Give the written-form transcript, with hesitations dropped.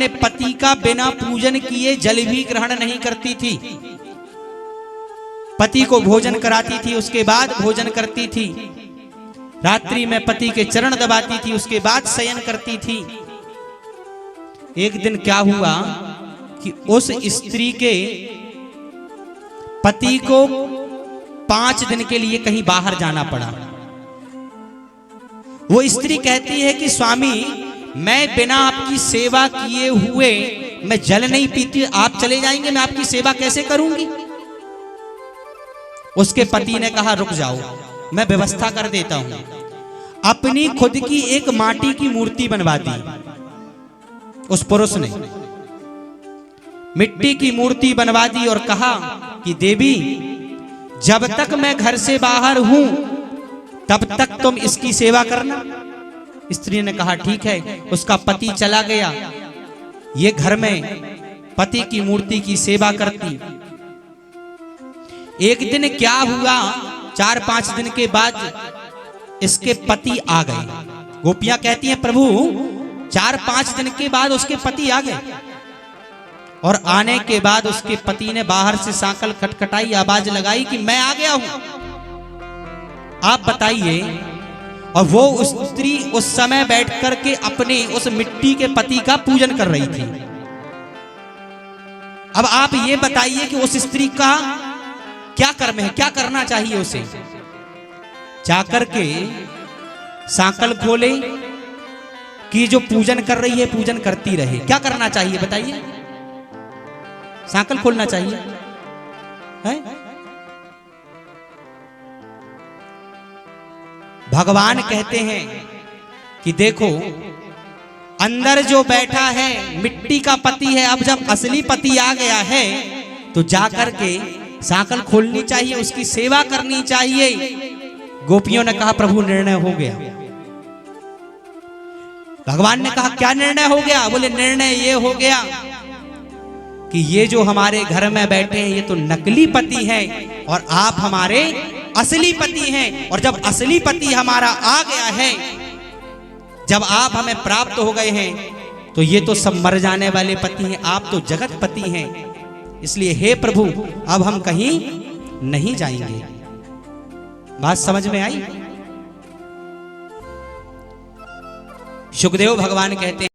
अपने पति का बिना पूजन किए जल भी ग्रहण नहीं करती थी। पति को भोजन कराती थी, उसके बाद भोजन करती थी। रात्रि में पति के चरण दबाती थी, उसके बाद शयन करती थी। एक दिन क्या हुआ कि उस स्त्री के पति को 5 दिन के लिए कहीं बाहर जाना पड़ा। वो स्त्री कहती है कि स्वामी, मैं बिना आपकी सेवा किए हुए मैं जल नहीं पीती, आप चले जाएंगे, मैं आपकी सेवा कैसे करूंगी। उसके पति ने कहा रुक जाओ, मैं व्यवस्था कर देता हूं। अपनी खुद की एक माटी की मूर्ति बनवा दी। उस पुरुष ने मिट्टी की मूर्ति बनवा दी और कहा कि देवी, जब तक मैं घर से बाहर हूं तब तक तुम इसकी सेवा करना। स्त्री ने कहा ठीक है। उसका पति चला गया, ये घर में पति की मूर्ति की सेवा करती। एक दिन क्या हुआ, 4-5 दिन के बाद इसके पति आ गए। गोपियां कहती हैं प्रभु 4-5 दिन के बाद उसके पति आ गए, और आने के बाद उसके पति ने बाहर से सांकल खटखटाई, आवाज लगाई कि मैं आ गया हूं, आप बताइए। और वो उस स्त्री उस समय बैठ करके अपने उस मिट्टी के पति का पूजन कर रही थी। अब आप ये बताइए कि उस स्त्री का क्या कर्म है, क्या करना चाहिए उसे। जाकर के सांकल खोले कि जो पूजन कर रही है पूजन करती रहे, क्या करना चाहिए बताइए। सांकल खोलना चाहिए है? भगवान कहते हैं कि देखो अंदर जो बैठा है मिट्टी का पति है, अब जब असली पति आ गया है तो जाकर के सांकल खोलनी चाहिए, उसकी सेवा करनी चाहिए। गोपियों ने कहा प्रभु निर्णय हो गया। भगवान ने कहा क्या निर्णय हो गया। बोले निर्णय ये हो गया कि ये जो हमारे घर में बैठे हैं ये तो नकली पति हैं और आप हमारे असली पति हैं। और जब असली पति हमारा आ गया है, जब आप हमें प्राप्त हो गए हैं, तो ये तो सब मर जाने वाले पति हैं, आप तो जगत पति हैं। इसलिए हे प्रभु अब हम कहीं नहीं जाएंगे। बात समझ में आई। सुखदेव भगवान कहते हैं